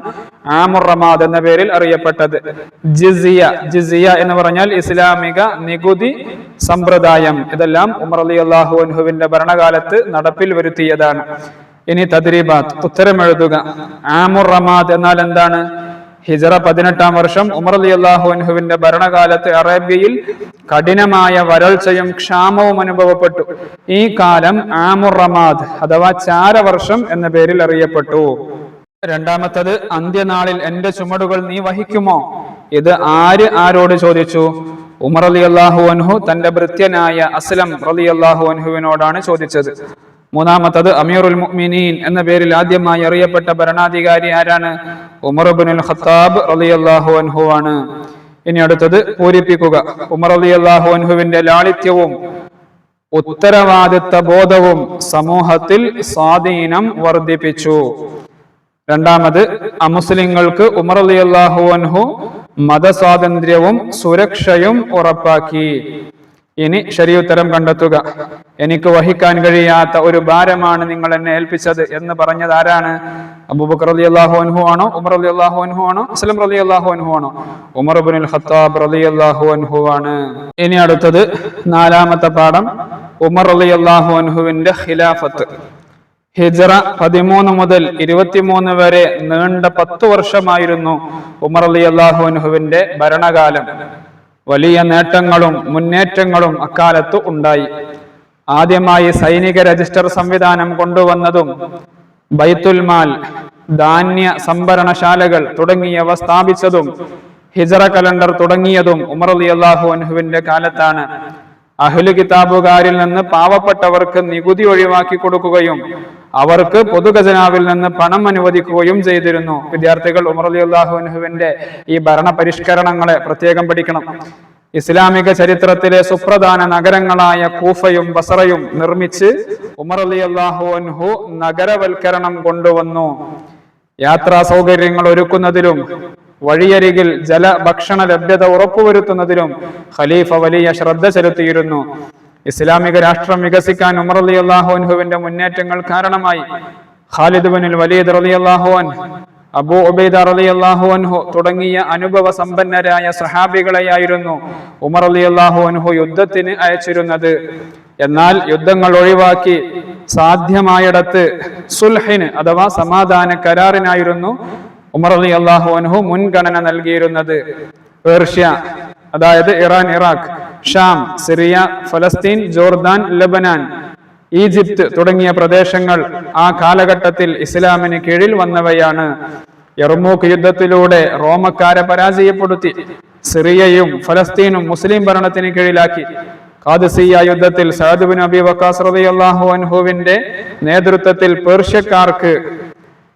ആമുർ റമാദ് എന്ന പേരിൽ അറിയപ്പെട്ടത്. ജിസിയ. ജിസിയ എന്ന് പറഞ്ഞാൽ ഇസ്ലാമിക നികുതി സമ്പ്രദായം. ഇതെല്ലാം ഉമർ റളിയല്ലാഹു അൻഹുവിന്റെ ഭരണകാലത്ത് നടപ്പിൽ വരുത്തിയതാണ്. ഇനി തദ്രീബാത്ത്, ഉത്തരമെഴുതുക. ആമുർ റമാദ് എന്നാൽ എന്താണ്? ഹിജറ 18-ാം വർഷം ഉമർ റളിയല്ലാഹു അൻഹുവിന്റെ ഭരണകാലത്ത് അറേബ്യയിൽ കഠിനമായ വരൾച്ചയും ക്ഷാമവും അനുഭവപ്പെട്ടു. ഈ കാലം ആമുർ റമാദ് അഥവാ ചാരവർഷം എന്ന പേരിൽ അറിയപ്പെട്ടു. രണ്ടാമത്തത്, അന്ത്യനാളിൽ എന്റെ ചുമടുകൾ നീ വഹിക്കുമോ? ഇത് ആരോട് ചോദിച്ചു? ഉമർ റളിയല്ലാഹു അൻഹു തന്റെ ഭൃത്യനായ അസ്ലം റളിയല്ലാഹു അൻഹുവിനോടാണ് ചോദിച്ചത്. മൂന്നാമത്തത്, അമീറുൽ മുഅ്മിനീൻ എന്ന പേരിൽ ആദ്യമായി അറിയപ്പെട്ട ഭരണാധികാരി ആരാണ്? ഉമർ ഇബ്നുൽ ഖത്താബ് റളിയല്ലാഹു അൻഹു ആണ്. ഇനി അടുത്തത് പൂരിപ്പിക്കുക. ഉമർ റളിയല്ലാഹു അൻഹുവിന്റെ ലാളിത്യവും ഉത്തരവാദിത്ത ബോധവും സമൂഹത്തിൽ സ്വാധീനം വർദ്ധിപ്പിച്ചു. രണ്ടാമത്, അമുസ്ലിങ്ങൾക്ക് ഉമർ റളിയല്ലാഹു അൻഹു മതസ്വാതന്ത്ര്യവും സുരക്ഷയും ഉറപ്പാക്കി. ഇനി ശരിയുത്തരം കണ്ടെത്തുക. എനിക്ക് വഹിക്കാൻ കഴിയാത്ത ഒരു ഭാരമാണ് നിങ്ങൾ എന്നെ ഏൽപ്പിച്ചത് എന്ന് പറഞ്ഞത് ആരാണ്? അബൂബക്കർ റളിയല്ലാഹു അൻഹു ആണോ? ഉമർ റളിയല്ലാഹു അൻഹു ആണോ? അസ്ലം റളിയല്ലാഹു അൻഹു ആണോ? ഉമർ ഇബ്നുൽ ഖത്താബ് റളിയല്ലാഹു അൻഹു ആണ്. ഇനി അടുത്തത് നാലാമത്തെ പാഠം, ഉമർ റളിയല്ലാഹു അൻഹുവിന്റെ ഖിലാഫത്ത്. ഹിജ്റ 13 മുതൽ 23 വരെ നീണ്ട 10 വർഷമായിരുന്നു ഉമർ റളിയല്ലാഹു അൻഹുവിന്റെ ഭരണകാലം. വലിയ നേട്ടങ്ങളും മുന്നേറ്റങ്ങളും അക്കാലത്ത് ഉണ്ടായി. ആദ്യമായി സൈനിക രജിസ്റ്റർ സംവിധാനം കൊണ്ടുവന്നതും ബൈത്തുൽ മാൽ, ധാന്യ സംഭരണശാലകൾ തുടങ്ങിയവ സ്ഥാപിച്ചതും ഹിജ്റ കലണ്ടർ തുടങ്ങിയതും ഉമർ റളിയല്ലാഹു അൻഹുവിന്റെ കാലത്താണ്. അഹ്ലു കിതാബുകാരിൽ നിന്ന് പാവപ്പെട്ടവർക്ക് നികുതി ഒഴിവാക്കി കൊടുക്കുകയും അവർക്ക് പൊതുഖജനാവിൽ നിന്ന് പണം അനുവദിക്കുകയും ചെയ്തിരുന്നു. വിദ്യാർത്ഥികൾ ഉമർ റളിയല്ലാഹു അൻഹുവിന്റെ ഈ ഭരണ പരിഷ്കരണങ്ങളെ പ്രത്യേകം പഠിക്കണം. ഇസ്ലാമിക ചരിത്രത്തിലെ സുപ്രധാന നഗരങ്ങളായ കൂഫയും ബസറയും നിർമ്മിച്ച് ഉമർ റളിയല്ലാഹു അൻഹു നഗരവൽക്കരണം കൊണ്ടുവന്നു. യാത്രാ സൗകര്യങ്ങൾ ഒരുക്കുന്നതിലും വഴിയരികിൽ ഭക്ഷണ ലഭ്യത ഉറപ്പുവരുത്തുന്നതിലും ഖലീഫ വലിയ ശ്രദ്ധ ചെലുത്തിയിരുന്നു. ഇസ്ലാമിക രാഷ്ട്രം വികസിക്കാൻ ഉമർ റളിയല്ലാഹു അൻഹുവിന്റെ മുന്നേറ്റങ്ങൾ കാരണമായി. ഖാലിദ് ഇബ്നുൽ വലീദ് റളിയല്ലാഹു അൻഹു, അബൂ ഉബൈദ റളിയല്ലാഹു അൻഹു തുടങ്ങിയ അനുഭവ സമ്പന്നരായ സഹാബികളെയായിരുന്നു ഉമർ റളിയല്ലാഹു അൻഹു യുദ്ധത്തിന് അയച്ചിരുന്നത്. എന്നാൽ യുദ്ധങ്ങൾ ഒഴിവാക്കി സാധ്യമായിടത്ത് സുൽഹിന് അഥവാ സമാധാന കരാറിനായിരുന്നു ഉമർ റളിയല്ലാഹു അൻഹു മുൻഗണന നൽകിയിരുന്നത്. പേർഷ്യ, അതായത് ഇറാൻ, ഇറാഖ്, ഷാം, സിറിയ, ഫലസ്തീൻ, ജോർദാൻ, ലബനാൻ, ഈജിപ്ത് തുടങ്ങിയ പ്രദേശങ്ങൾ ആ കാലഘട്ടത്തിൽ ഇസ്ലാമിന് കീഴിൽ വന്നവയാണ്. യർമൂക്ക് യുദ്ധത്തിലൂടെ റോമക്കാരെ പരാജയപ്പെടുത്തി സിറിയയും ഫലസ്തീനും മുസ്ലിം ഭരണത്തിന് കീഴിലാക്കി. ഖാദിസിയ്യ യുദ്ധത്തിൽ സഅദ് ഇബ്നു അബീ വഖാസ് റളിയല്ലാഹു അൻഹുവിന്റെ നേതൃത്വത്തിൽ പേർഷ്യക്കാർക്ക്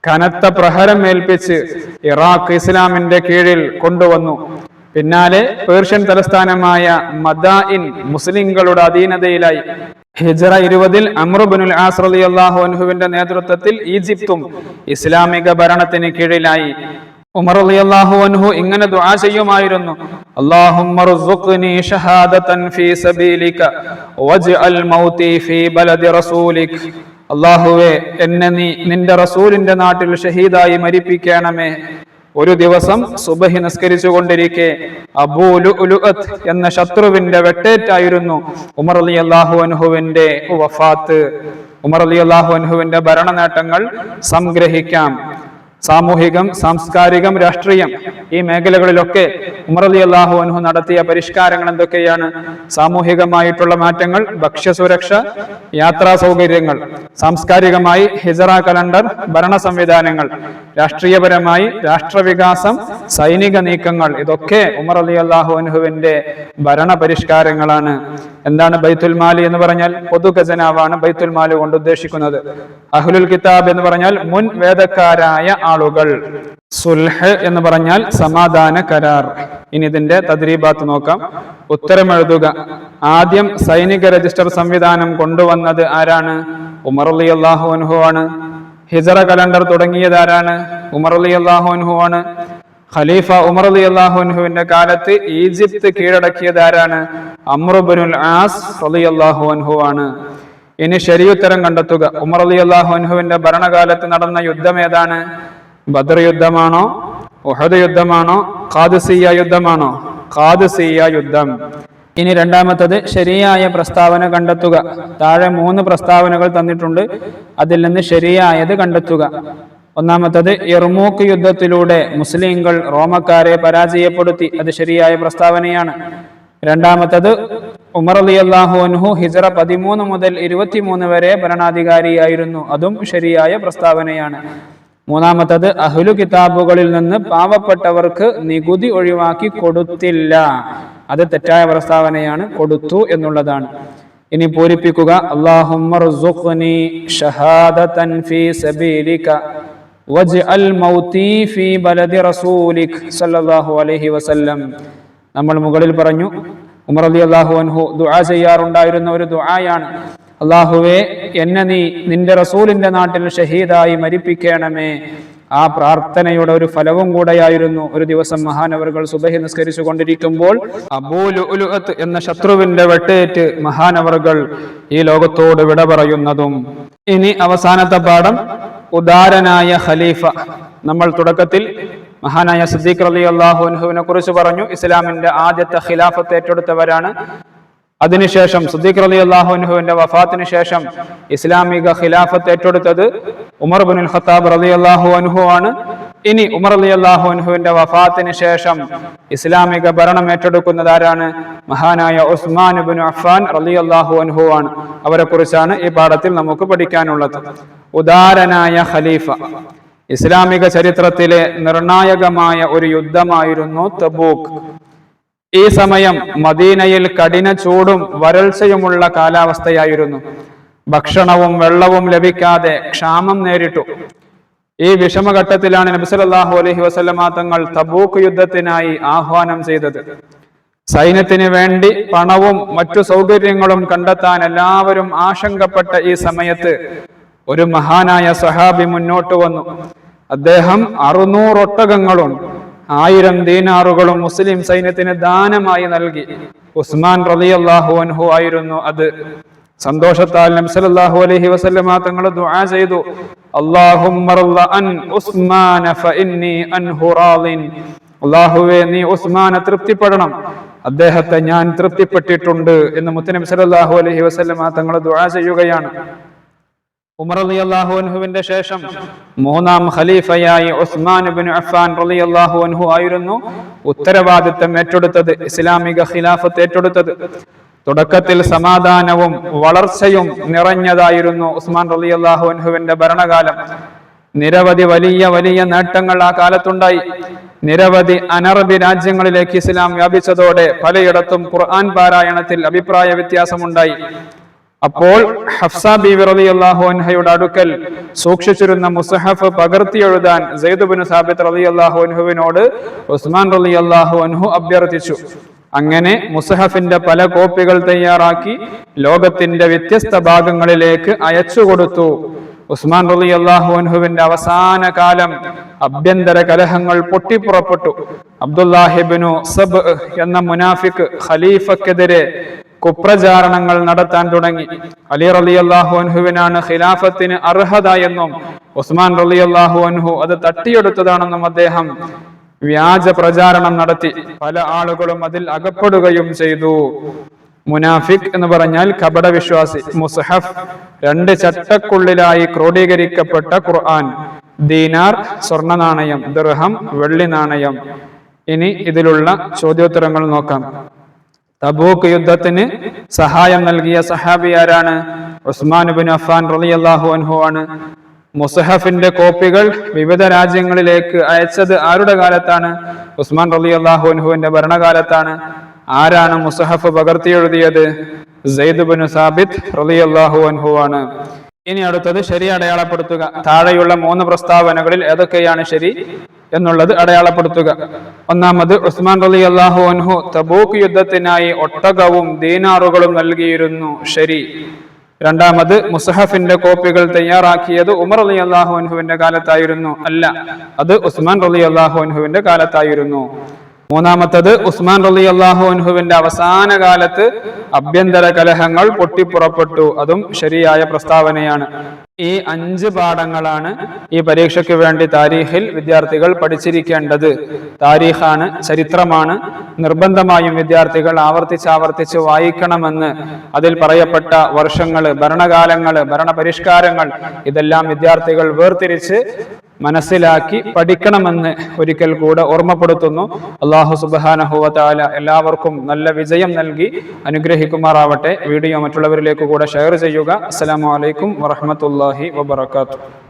കനത്ത പ്രഹരം ഏൽപ്പിച്ച് ഇറാഖ് ഇസ്ലാമിന്റെ കീഴിൽ കൊണ്ടുവന്നു. പിന്നാലെ പേർഷ്യൻ തലസ്ഥാനമായ മദായിൻ മുസ്ലിങ്ങളുടെ അധീനതയിലായി. ഹിജ്റ 20-ൽ അംർ ഇബ്നുൽ ആസ് റളിയല്ലാഹു അൻഹുവിന്റെ നേതൃത്വത്തിൽ ഈജിപ്തും ഇസ്ലാമിക ഭരണത്തിന് കീഴിലായി. ഉമർ റളിയല്ലാഹു അൻഹു ഇങ്ങനെ ദുആ ചെയ്യുമായിരുന്നു, അല്ലാഹുമ്മ ർസുഖ്നി ഷഹാദതൻ ഫീ സബീലിക വജ്അൽ മൗതി ഫീ ബലദി റസൂലിക. അല്ലാഹുവേ, എന്നെ നീ നിന്റെ റസൂലിന്റെ നാട്ടിൽ ഷഹീദായി മരിപ്പിക്കണമേ. ഒരു ദിവസം സുബഹി നിസ്കരിച്ചു കൊണ്ടിരിക്കെ അബൂ ലുഅ്ലുഅത്ത് എന്ന ശത്രുവിന്റെ വെട്ടേറ്റായിരുന്നു ഉമർ റളിയല്ലാഹു അൻഹുവിന്റെ വഫാത്ത്. ഉമർ റളിയല്ലാഹു അൻഹുവിന്റെ ഭരണ നേട്ടങ്ങൾ സംഗ്രഹിക്കാം. സാമൂഹികം, സാംസ്കാരികം, രാഷ്ട്രീയം ഈ മേഖലകളിലൊക്കെ ഉമർ റളിയല്ലാഹു അൻഹു നടത്തിയ പരിഷ്കാരങ്ങൾ എന്തൊക്കെയാണ്? സാമൂഹികമായിട്ടുള്ള മാറ്റങ്ങൾ, ഭക്ഷ്യസുരക്ഷ, യാത്രാ സൗകര്യങ്ങൾ. സാംസ്കാരികമായി ഹിജറ കലണ്ടർ, ഭരണ സംവിധാനങ്ങൾ. രാഷ്ട്രീയപരമായി രാഷ്ട്രവികാസം, സൈനിക നീക്കങ്ങൾ. ഇതൊക്കെ ഉമർ റളിയല്ലാഹു അൻഹുവിന്റെ ഭരണ പരിഷ്കാരങ്ങളാണ്. എന്താണ് ബൈത്തുൽ മാൽ എന്ന് പറഞ്ഞാൽ? പൊതു ഖജനാവാണ് ബൈത്തുൽ മാൽ കൊണ്ട് ഉദ്ദേശിക്കുന്നത്. അഹ്ലുൽ കിതാബ് എന്ന് പറഞ്ഞാൽ മുൻ വേദക്കാരായ ആളുകൾ. സുൽഹ് എന്ന് പറഞ്ഞാൽ സമാധാന കരാർ. ഇനി ഇതിന്റെ തദ്രീബാത്ത് നോക്കാം. ഉത്തരം എഴുതുക. ആദ്യം സൈനിക രജിസ്റ്റർ സംവിധാനം കൊണ്ടുവന്നത് ആരാണ്? ഉമർ റളിയല്ലാഹു അൻഹു ആണ്. ഹിജറ കലണ്ടർ തുടങ്ങിയത് ആരാണ്? ഉമർ റളിയല്ലാഹു അൻഹു ആണ്. ഖലീഫ ഉമർ റളിയല്ലാഹു അൻഹുവിന്റെ കാലത്ത് ഈജിപ്ത് കീഴടക്കിയത് ആരാണ്? അംർ ഇബ്നുൽ ആസ് റളിയല്ലാഹു അൻഹു ആണ്. ഇനി ശരിയുത്തരം കണ്ടെത്തുക. ഉമർ റളിയല്ലാഹു അൻഹുവിന്റെ ഭരണകാലത്ത് നടന്ന യുദ്ധം ഏതാണ്? ബദർ യുദ്ധമാണോ? ഉഹദ് യുദ്ധമാണോ? ഖാദിസിയ്യ യുദ്ധമാണോ? ഖാദിസിയ്യ യുദ്ധം. ഇനി രണ്ടാമത്തത് ശരിയായ പ്രസ്താവന കണ്ടെത്തുക. താഴെ 3 പ്രസ്താവനകൾ തന്നിട്ടുണ്ട്. അതിൽ നിന്ന് ശരിയായത് കണ്ടെത്തുക. ഒന്നാമത്തത്, യർമൂക്ക് യുദ്ധത്തിലൂടെ മുസ്ലിങ്ങൾ റോമക്കാരെ പരാജയപ്പെടുത്തി. അത് ശരിയായ പ്രസ്താവനയാണ്. രണ്ടാമത്തത്, ഉമർ റളിയല്ലാഹു അൻഹു ഹിജ്റ 13 മുതൽ 23 വരെ ഭരണാധികാരിയായിരുന്നു. അതും ശരിയായ പ്രസ്താവനയാണ്. മൂന്നാമത്തത്, അഹ്ലു കിതാബുകളിൽ നിന്ന് പാവപ്പെട്ടവർക്ക് നികുതി ഒഴിവാക്കി കൊടുത്തില്ല. അത് തെറ്റായ പ്രസ്താവനയാണ്. കൊടുത്തു എന്നുള്ളതാണ്. ഇനി പൂരിപ്പിക്കുക. അല്ലാഹുമ്മ ർസുഖ്നി ഷഹാദതൻ ഫീ സബീലിക വജ്അൽ മൗതി ഫീ ബലദി റസൂലിക സല്ലല്ലാഹു അലൈഹി വസല്ലം. നമ്മൾ മുകളിൽ പറഞ്ഞു, ഉമർ റളിയല്ലാഹു അൻഹു ദുആ ചെയ്യാറുണ്ടായിരുന്ന ഒരു ദുആയാണ്, അല്ലാഹുവേ, എന്നെ നീ നിന്റെ റസൂലിന്റെ നാട്ടിൽ ഷഹീദായി മരിപ്പിക്കണമേ. ആ പ്രാർത്ഥനയുടെ ഒരു ഫലവും കൂടെയായിരുന്നു ഒരു ദിവസം മഹാനവറുകൾ സുബഹി നിസ്കരിച്ചു കൊണ്ടിരിക്കുമ്പോൾ അബൂ ലുഅ്ലുഅത്ത് എന്ന ശത്രുവിന്റെ വെട്ടേറ്റ് മഹാനവറുകൾ ഈ ലോകത്തോട് വിട പറയുന്നതും. ഇനി അവസാനത്തെ പാഠം, ഉദാരനായ ഖലീഫ. നമ്മൾ തുടക്കത്തിൽ മഹാനായ സിദ്ദീഖ് റളിയല്ലാഹു അൻഹുവിനെ കുറിച്ച് പറഞ്ഞു. ഇസ്ലാമിന്റെ ആദ്യത്തെ ഖിലാഫത്ത് ഏറ്റെടുത്തവരാണ്. അതിനുശേഷം സിദ്ദീഖ് റളിയല്ലാഹു അൻഹുവിന്റെ വഫാത്തിന് ശേഷം ഇസ്ലാമിക ഖിലാഫത്ത് ഏറ്റെടുത്തത് ഉമർ ഇബ്നുൽ ഖത്താബ് റളിയല്ലാഹു അൻഹു ആണ്. ഇനി ഉമർ റളിയല്ലാഹു അൻഹുവിന്റെ വഫാത്തിന് ശേഷം ഇസ്ലാമിക ഭരണം ഏറ്റെടുക്കുന്നത് ആരാണ്? മഹാനായ ഉസ്മാൻ ഇബ്നു അഫ്ഫാൻ റളിയല്ലാഹു അൻഹു ആണ്. അവരെ കുറിച്ചാണ് ഈ പാഠത്തിൽ നമുക്ക് പഠിക്കാനുള്ളത്. ഉദാരനായ ഖലീഫ. ഇസ്ലാമിക ചരിത്രത്തിലെ നിർണായകമായ ഒരു യുദ്ധമായിരുന്നു തബൂക്ക്. ഈ സമയം മദീനയിൽ കഠിന ചൂടും വരൾച്ചയുമുള്ള കാലാവസ്ഥയായിരുന്നു. ഭക്ഷണവും വെള്ളവും ലഭിക്കാതെ ക്ഷാമം നേരിട്ടു. ഈ വിഷമഘട്ടത്തിലാണ് നബി സല്ലല്ലാഹു അലൈഹി വസല്ലമ തങ്ങൾ തബൂക്ക് യുദ്ധത്തിനായി ആഹ്വാനം ചെയ്തത്. സൈന്യത്തിന് വേണ്ടി പണവും മറ്റു സൗകര്യങ്ങളും കണ്ടെത്താൻ എല്ലാവരും ആശങ്കപ്പെട്ട ഈ സമയത്ത് ഒരു മഹാനായ സഹാബി മുന്നോട്ട് വന്നു. അദ്ദേഹം 600 ഒട്ടകങ്ങളും 1000 ദീനാറുകളും മുസ്ലിം സൈന്യത്തിന് ദാനമായി നൽകി. ഉസ്മാൻ റളിയല്ലാഹു അൻഹു ആയിരുന്നു അത്. സന്തോഷത്താൽ നബി സല്ലല്ലാഹു അലൈഹി വസല്ലമ തങ്ങൾ ദുആ ചെയ്തു, അല്ലാഹുമ്മ റള അൻ ഉസ്മാന ഫഇന്നി അൻഹു റാളിൻ. അല്ലാഹുവേ, നീ ഉസ്മാനെ തൃപ്തിപ്പെടണം, അദ്ദേഹത്തെ ഞാൻ തൃപ്തിപ്പെട്ടിട്ടുണ്ട് എന്ന് മുത്തനബി സല്ലല്ലാഹു അലൈഹി വസല്ലമ തങ്ങൾ ദുആ ചെയ്യുകയാണ്. ഉമർ റളിയല്ലാഹു അൻഹുവിന്റെ ശേഷം 3ാം ഖലീഫയായി ഉസ്മാൻ ഇബ്നു അഫ്ഫാൻ റളിയല്ലാഹു അൻഹു ആയിരുന്നു ഉത്തരവാദിത്തം ഏറ്റെടുത്തത്, ഇസ്ലാമിക ഖിലാഫത്ത് ഏറ്റെടുത്തത്. തുടക്കത്തിൽ സമാധാനവും വളർച്ചയും നിറഞ്ഞതായിരുന്നു ഉസ്മാൻ റളിയല്ലാഹു അൻഹുവിന്റെ ഭരണകാലം. നിരവധി വലിയ നേട്ടങ്ങൾ ആ കാലത്തുണ്ടായി. നിരവധി അനറബി രാജ്യങ്ങളിലേക്ക് ഇസ്ലാം വ്യാപിച്ചതോടെ പലയിടത്തും ഖുർആൻ പാരായണത്തിൽ അഭിപ്രായ വ്യത്യാസമുണ്ടായി. അപ്പോൾ ഹഫ്സ ബീവി റളിയല്ലാഹു അൻഹയുടെ അടുക്കൽ സൂക്ഷിച്ചിരുന്ന മുസ്ഹഫ് പകർത്തി എഴുതാൻ സയ്യിദ് ഇബ്നു സാബിത്ത് റളിയല്ലാഹു അൻഹുവിനോട് ഉസ്മാൻ റളിയല്ലാഹു അൻഹു അഭ്യർത്ഥിച്ചു. അങ്ങനെ മുസ്ഹഫിന്റെ പല കോപ്പികൾ തയ്യാറാക്കി ലോകത്തിന്റെ വ്യത്യസ്ത ഭാഗങ്ങളിലേക്ക് അയച്ചു കൊടുത്തു. ഉസ്മാൻ റളിയല്ലാഹു അൻഹുവിന്റെ അവസാന കാലം ആഭ്യന്തര കലഹങ്ങൾ പൊട്ടിപ്പുറപ്പെട്ടു. അബ്ദുല്ലാഹിബ്നു സബ് എന്ന മുനാഫിക് ഖലീഫക്കെതിരെ കുപ്രചാരണങ്ങൾ നടത്താൻ തുടങ്ങി. അലി റളിയല്ലാഹു അൻഹുവിനാണ് ഖിലാഫത്തിന് അർഹത എന്നും ഉസ്മാൻ റളിയല്ലാഹു അൻഹു അത് തട്ടിയെടുത്തതാണെന്നും അദ്ദേഹം വ്യാജ പ്രചാരണം നടത്തി. പല ആളുകളും അതിൽ അകപ്പെടുകയും ചെയ്തു. മുനാഫിക് എന്ന് പറഞ്ഞാൽ കപടവിശ്വാസി. മുസ്ഹഫ് 2 ചട്ടക്കുള്ളിലായി ക്രോഡീകരിക്കപ്പെട്ട ഖുർആൻ, ദീനാർ സ്വർണ്ണ നാണയം, ദിർഹം വെള്ളി നാണയം. ഇനി ഇതിലുള്ള ചോദ്യോത്തരങ്ങൾ നോക്കാം. തബൂക്ക് യുദ്ധത്തിന് സഹായം നൽകിയ സഹാബി ആരാണ്? ഉസ്മാൻ ഇബ്നു അഫ്ഫാൻ റളിയല്ലാഹു അൻഹു ആണ്. മുസ്ഹഫിന്റെ കോപ്പികൾ വിവിധ രാജ്യങ്ങളിലേക്ക് അയച്ചത് ആരുടെ കാലത്താണ്? ഉസ്മാൻ റളിയല്ലാഹു അൻഹുവിന്റെ ഭരണകാലത്താണ്. ആരാണ് മുസ്ഹഫ് പകർത്തിയെഴുതിയത്? സെയ്ദ് ഇബ്നു സാബിത്ത് റളിയല്ലാഹു അൻഹു ആണ്. ഇനി അടുത്തത് ശരി അടയാളപ്പെടുത്തുക. താഴെയുള്ള 3 പ്രസ്താവനകളിൽ ഏതൊക്കെയാണ് ശരി എന്നുള്ളത് അടയാളപ്പെടുത്തുക. ഒന്നാമത്, ഉസ്മാൻ റളിയല്ലാഹു അൻഹു തബൂക്ക് യുദ്ധത്തിനായി ഒട്ടകവും ദീനാറുകളും നൽകിയിരുന്നു. ശരി. രണ്ടാമത്, മുസ്ഹഫിന്റെ കോപ്പികൾ തയ്യാറാക്കിയത് ഉമർ റളിയല്ലാഹു അൻഹുവിന്റെ കാലത്തായിരുന്നു. അല്ല, അത് ഉസ്മാൻ റളിയല്ലാഹു അൻഹുവിന്റെ കാലത്തായിരുന്നു. മൂന്നാമത്തത്, ഉസ്മാൻ റളിയല്ലാഹു അൻഹുവിന്റെ അവസാന കാലത്ത് ആഭ്യന്തര കലഹങ്ങൾ പൊട്ടിപ്പുറപ്പെട്ടു. അതും ശരിയായ പ്രസ്താവനയാണ്. ഈ 5 പാഠങ്ങളാണ് ഈ പരീക്ഷയ്ക്ക് വേണ്ടി താരീഖിൽ വിദ്യാർത്ഥികൾ പഠിച്ചിരിക്കേണ്ടത്. താരീഖാണ്, ചരിത്രമാണ്. നിർബന്ധമായും വിദ്യാർത്ഥികൾ ആവർത്തിച്ച് വായിക്കണമെന്ന് അതിൽ പറയപ്പെട്ട വർഷങ്ങള്, ഭരണകാലങ്ങള്, ഭരണപരിഷ്കാരങ്ങൾ ഇതെല്ലാം വിദ്യാർത്ഥികൾ വേർതിരിച്ച് മനസ്സിലാക്കി പഠിക്കണമെന്ന് ഒരിക്കൽ കൂടെ ഓർമ്മപ്പെടുത്തുന്നു. അല്ലാഹു സുബ്ഹാനഹു വ തആല എല്ലാവർക്കും നല്ല വിജയം നൽകി അനുഗ്രഹിക്കുമാറാവട്ടെ. വീഡിയോ മറ്റുള്ളവരിലേക്ക് കൂടെ ഷെയർ ചെയ്യുക. അസ്സലാമു അലൈക്കും വറഹ്മത്തുള്ളാഹി വബറകാതുഹു.